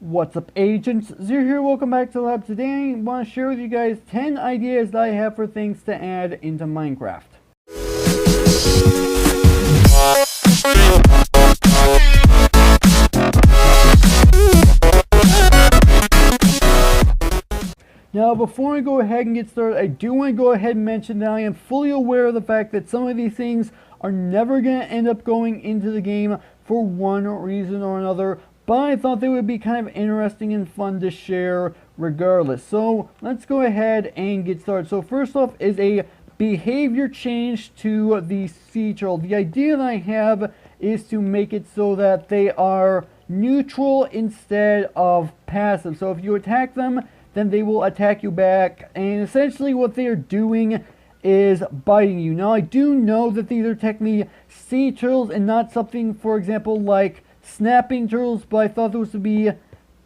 What's up, agents? Zer here, welcome back to the lab. Today I want to share with you guys 10 ideas that I have for things to add into Minecraft. Now, before I go ahead and get started, I do want to go ahead and mention that I am fully aware of the fact that some of these things are never going to end up going into the game for one reason or another, but I thought they would be kind of interesting and fun to share regardless. So let's go ahead and get started. So first off is a behavior change to the sea turtle. The idea that I have is to make it so that they are neutral instead of passive. So if you attack them, then they will attack you back, and essentially what they are doing is biting you. Now, I do know that these are technically sea turtles and not something, for example, like snapping turtles, but I thought this would be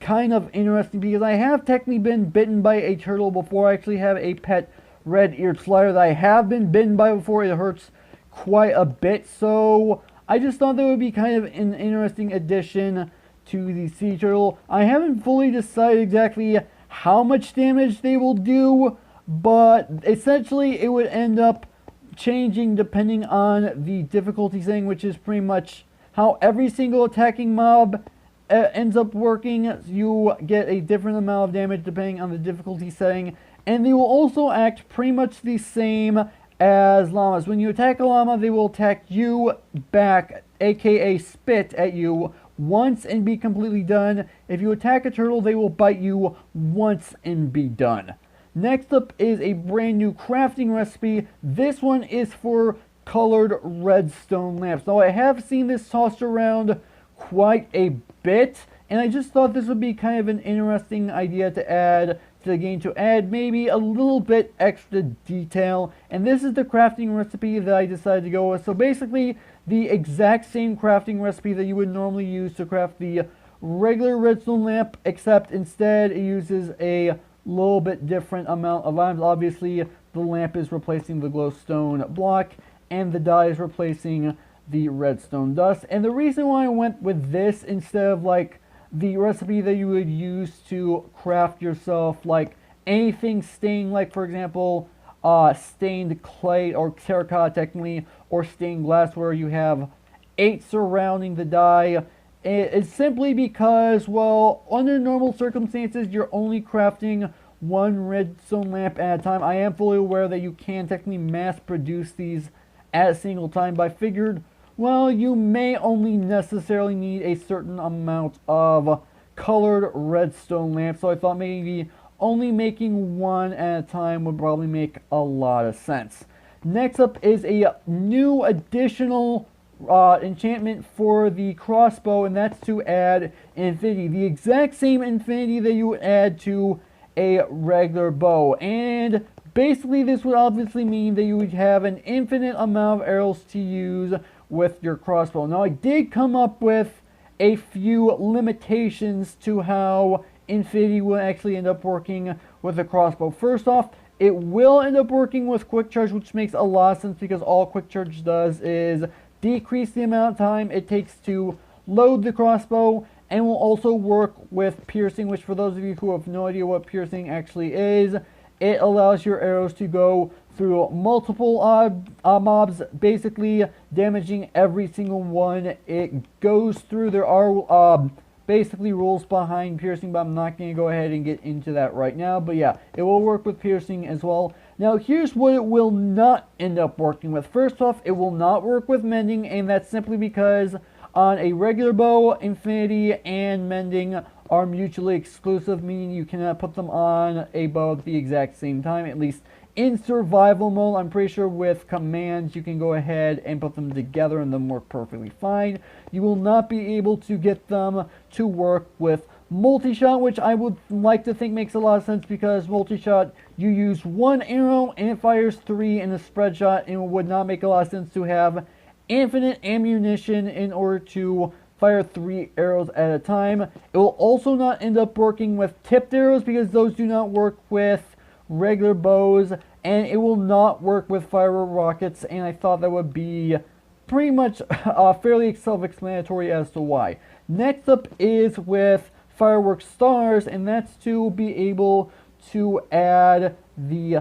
kind of interesting because I have technically been bitten by a turtle before. I actually have a pet red-eared slider that I have been bitten by before. It hurts quite a bit, so I just thought that would be kind of an interesting addition to the sea turtle. I haven't fully decided exactly how much damage they will do, but essentially it would end up changing depending on the difficulty setting, which is pretty much how every single attacking mob ends up working. You get a different amount of damage depending on the difficulty setting, and they will also act pretty much the same as llamas. When you attack a llama, they will attack you back, aka spit at you once and be completely done. If you attack a turtle, they will bite you once and be done. Next up is a brand new crafting recipe. This one is for colored redstone lamps. Now, I have seen this tossed around quite a bit, and I just thought this would be kind of an interesting idea to add to the game, to add maybe a little bit extra detail. And this is the crafting recipe that I decided to go with. So basically, the exact same crafting recipe that you would normally use to craft the regular redstone lamp, except instead it uses a little bit different amount of items. Obviously, the lamp is replacing the glowstone block, and the dye is replacing the redstone dust. And the reason why I went with this instead of like the recipe that you would use to craft yourself like anything stained, like for example stained clay or terracotta technically, or stained glass, where you have 8 surrounding the dye. It's simply because, well, under normal circumstances you're only crafting one redstone lamp at a time. I am fully aware that you can technically mass produce these at a single time, but I figured, well, you may only necessarily need a certain amount of colored redstone lamps, so I thought maybe only making one at a time would probably make a lot of sense. Next up is a new additional enchantment for the crossbow, and that's to add infinity. The exact same infinity that you would add to a regular bow. And basically this would obviously mean that you would have an infinite amount of arrows to use with your crossbow. Now, I did come up with a few limitations to how infinity will actually end up working with the crossbow. First off, it will end up working with quick charge, which makes a lot of sense because all quick charge does is decrease the amount of time it takes to load the crossbow, and will also work with piercing, which for those of you who have no idea what piercing actually is, it allows your arrows to go through multiple mobs, basically damaging every single one it goes through. There are basically rules behind piercing, but I'm not going to go ahead and get into that right now. But yeah, it will work with piercing as well. Now, here's what it will not end up working with. First off, it will not work with mending, and that's simply because on a regular bow, infinity and mending are mutually exclusive, meaning you cannot put them on a bow at the exact same time, at least in survival mode. I'm pretty sure with commands you can go ahead and put them together and them work perfectly fine. You will not be able to get them to work with multi-shot, which I would like to think makes a lot of sense because multi-shot, you use one arrow and it fires 3 in a spread shot, and it would not make a lot of sense to have infinite ammunition in order to fire 3 arrows at a time. It will also not end up working with tipped arrows because those do not work with regular bows, and it will not work with fire rockets, and I thought that would be pretty much fairly self-explanatory as to why. Next up is with fireworks stars, and that's to be able to add the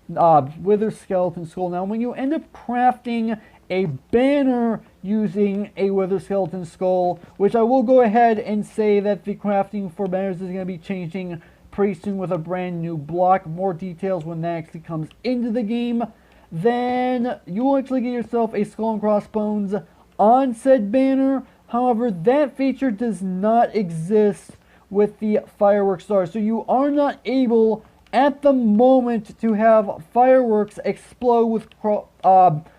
wither skeleton skull. Now, when you end up crafting a banner using a wither skeleton skull, which I will go ahead and say that the crafting for banners is going to be changing pretty soon with a brand new block. More details when that actually comes into the game. Then you will actually get yourself a skull and crossbones on said banner. However, that feature does not exist with the fireworks stars, so you are not able at the moment to have fireworks explode with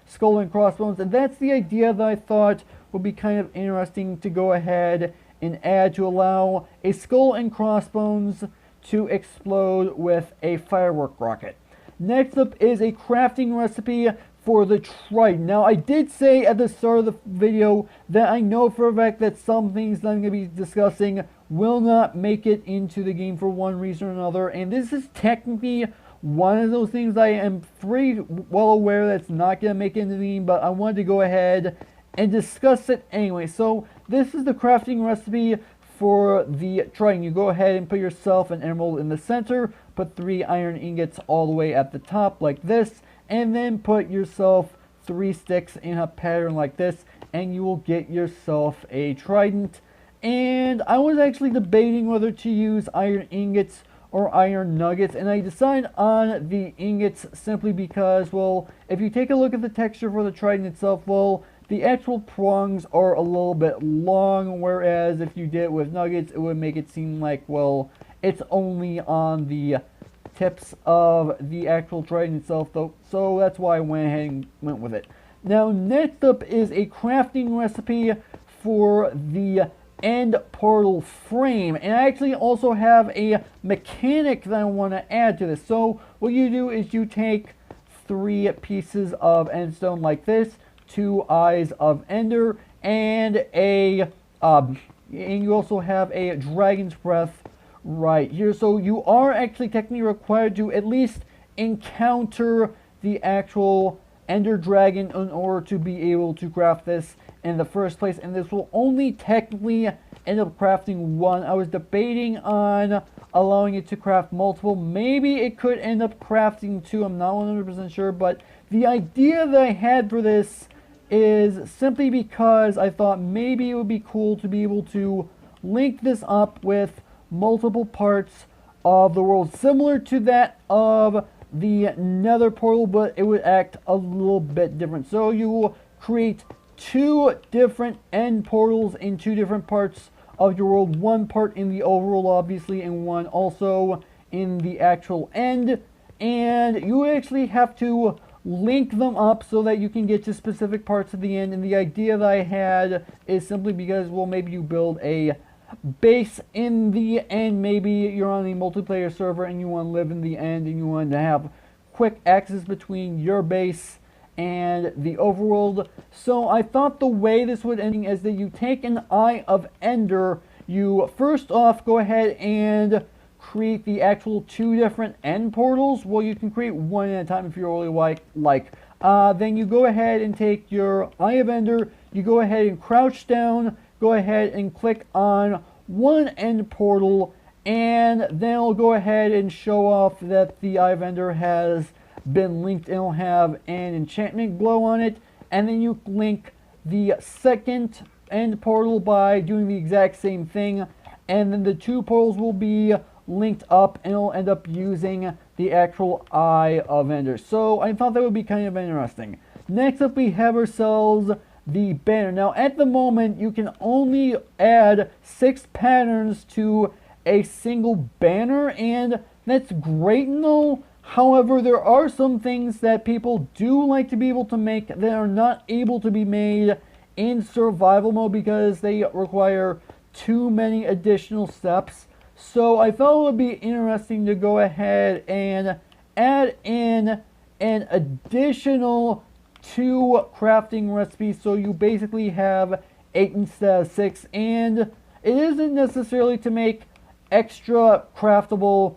skull and crossbones, and that's the idea that I thought would be kind of interesting to go ahead and add, to allow a skull and crossbones to explode with a firework rocket. Next up is a crafting recipe for the trident. Now, I did say at the start of the video that I know for a fact that some things that I'm going to be discussing will not make it into the game for one reason or another, and this is technically one of those things I am pretty well aware that's not going to make it into the game, but I wanted to go ahead and discuss it anyway. So this is the crafting recipe for the trident. You go ahead and put yourself an emerald in the center, put 3 iron ingots all the way at the top like this, and then put yourself 3 sticks in a pattern like this, and you will get yourself a trident. And I was actually debating whether to use iron ingots or iron nuggets, and I decided on the ingots simply because, well, if you take a look at the texture for the trident itself, well, the actual prongs are a little bit long, whereas if you did it with nuggets, it would make it seem like, well, it's only on the tips of the actual trident itself, though. So that's why I went ahead and went with it. Now, next up is a crafting recipe for the end portal frame, and I actually also have a mechanic that I want to add to this. So what you do is you take 3 pieces of endstone like this, 2 eyes of ender, and and you also have a dragon's breath right here. So you are actually technically required to at least encounter the actual ender dragon in order to be able to craft this in the first place, and this will only technically end up crafting 1. I was debating on allowing it to craft multiple. Maybe it could end up crafting 2. I'm not 100% sure, but the idea that I had for this is simply because I thought maybe it would be cool to be able to link this up with multiple parts of the world, similar to that of the nether portal, but it would act a little bit different. So you will create 2 different end portals in 2 different parts of your world, 1 part in the overworld obviously, and 1 also in the actual end, and you actually have to link them up so that you can get to specific parts of the end. And the idea that I had is simply because, well, maybe you build a base in the end, maybe you're on a multiplayer server and you want to live in the end and you want to have quick access between your base and the overworld. So I thought the way this would end is that you take an Eye of Ender, you first off go ahead and create the actual 2 different end portals. Well, you can create 1 at a time if you really like. Then you go ahead and take your Eye of Ender, you go ahead and crouch down, go ahead and click on 1 end portal, and then it'll go ahead and show off that the Eye of Ender has been linked, and it'll have an enchantment glow on it. And then you link the second end portal by doing the exact same thing, and then the 2 portals will be linked up and it'll end up using the actual Eye of Ender. So I thought that would be kind of interesting. Next up, we have ourselves the banner. Now at the moment you can only add 6 patterns to a single banner, and that's great and all. However, there are some things that people do like to be able to make that are not able to be made in survival mode because they require too many additional steps. So I thought it would be interesting to go ahead and add in an additional 2 crafting recipes, so you basically have 8 instead of 6, and it isn't necessarily to make extra craftable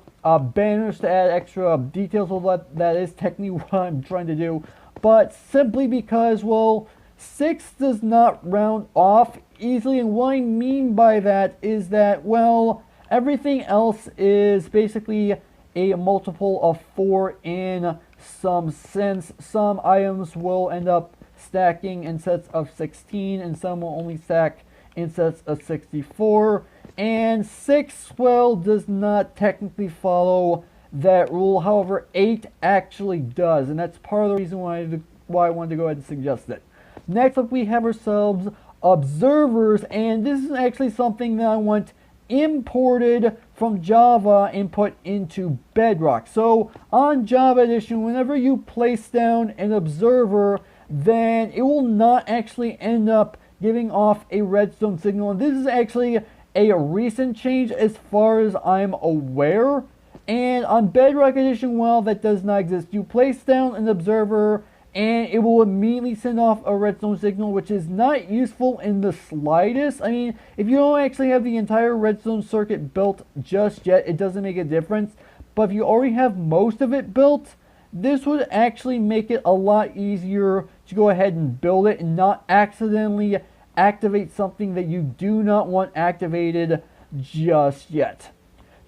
banners to add extra details, so that is technically what I'm trying to do, but simply because, well, 6 does not round off easily, and what I mean by that is that, well, everything else is basically a multiple of 4 in some sense. Some items will end up stacking in sets of 16, and some will only stack in sets of 64. And 6, well, does not technically follow that rule. However, 8 actually does, and that's part of the reason why I wanted to go ahead and suggest it. Next up, we have ourselves observers, and this is actually something that I want imported from Java and put into Bedrock. So on Java Edition, whenever you place down an observer, then it will not actually end up giving off a redstone signal. And this is actually a recent change as far as I'm aware. And on Bedrock Edition, well, that does not exist. You place down an observer and it will immediately send off a redstone signal, which is not useful in the slightest. I mean, if you don't actually have the entire redstone circuit built just yet, it doesn't make a difference. But if you already have most of it built, this would actually make it a lot easier to go ahead and build it and not accidentally activate something that you do not want activated just yet.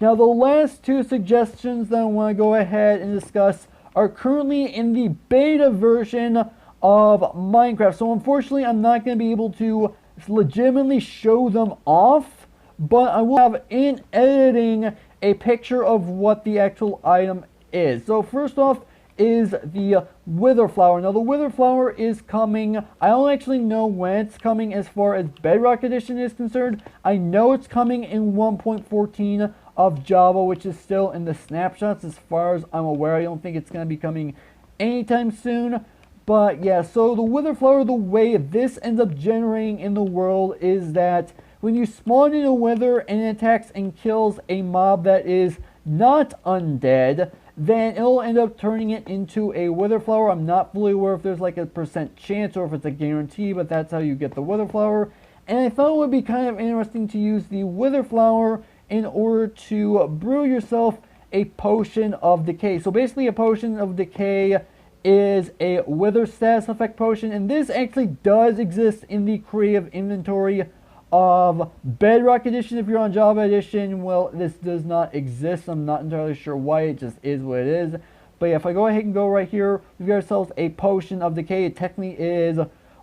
Now, the last two suggestions that I want to go ahead and discuss are currently in the beta version of Minecraft. So unfortunately, I'm not going to be able to legitimately show them off, but I will have in editing a picture of what the actual item is. So first off is the Wither Flower. Now the Wither Flower is coming. I don't actually know when it's coming as far as Bedrock Edition is concerned. I know it's coming in 1.14 of Java, which is still in the snapshots as far as I'm aware. I don't think it's going to be coming anytime soon. But yeah, so the Wither Flower, the way this ends up generating in the world is that when you spawn in a Wither and it attacks and kills a mob that is not undead, then it'll end up turning it into a Wither Flower. I'm not fully aware if there's like a % chance or if it's a guarantee, but that's how you get the Wither Flower. And I thought it would be kind of interesting to use the Wither Flower in order to brew yourself a potion of decay. So basically a potion of decay is a wither status effect potion, and this actually does exist in the creative inventory of Bedrock Edition. If you're on Java Edition, well, this does not exist. I'm not entirely sure why. It just is what it is. But yeah, if I go ahead and go right here, we've got ourselves a potion of decay. It technically is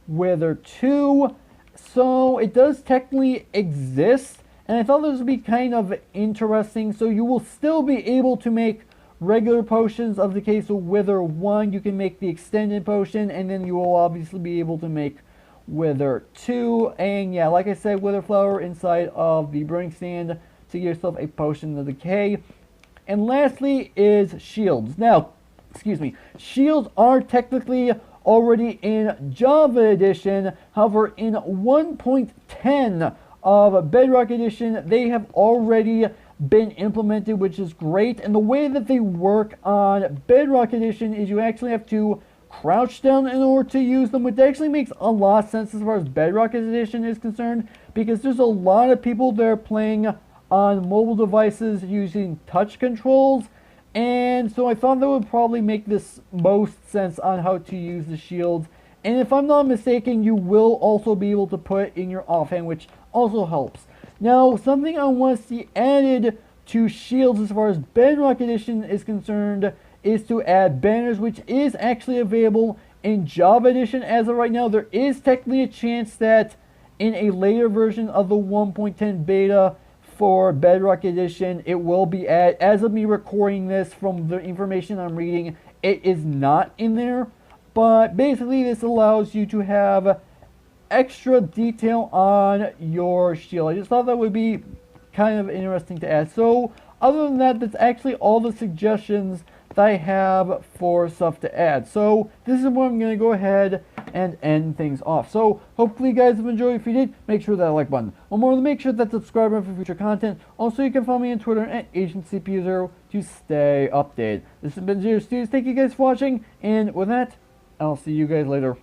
Wither 2, so it does technically exist. And I thought this would be kind of interesting. So you will still be able to make regular potions of decay. So Wither 1, you can make the extended potion, and then you will obviously be able to make Wither 2. And yeah, like I said, Wither Flower inside of the brewing stand to get yourself a potion of decay. And lastly is shields. Now, shields are technically already in Java Edition. However, in 1.10 of Bedrock Edition, they have already been implemented, which is great. And the way that they work on Bedrock Edition is you actually have to crouch down in order to use them, which actually makes a lot of sense as far as Bedrock Edition is concerned, because there's a lot of people that are playing on mobile devices using touch controls. And so I thought that would probably make this most sense on how to use the shields. And if I'm not mistaken, you will also be able to put it in your offhand, which also helps. Now, something I want to see added to shields as far as Bedrock Edition is concerned is to add banners, which is actually available in Java Edition as of right now. There is technically a chance that in a later version of the 1.10 beta for Bedrock Edition, it will be added. As of me recording this, from the information I'm reading, it is not in there. But basically, this allows you to have extra detail on your shield. I just thought that would be kind of interesting to add. So, other than that, that's actually all the suggestions that I have for stuff to add. So, this is where I'm going to go ahead and end things off. So, hopefully you guys have enjoyed. If you did, make sure that like button. One more, make sure that subscribe button for future content. Also, you can follow me on Twitter at AgentCPU0 to stay updated. This has been Zer0's. Thank you guys for watching, and with that, I'll see you guys later.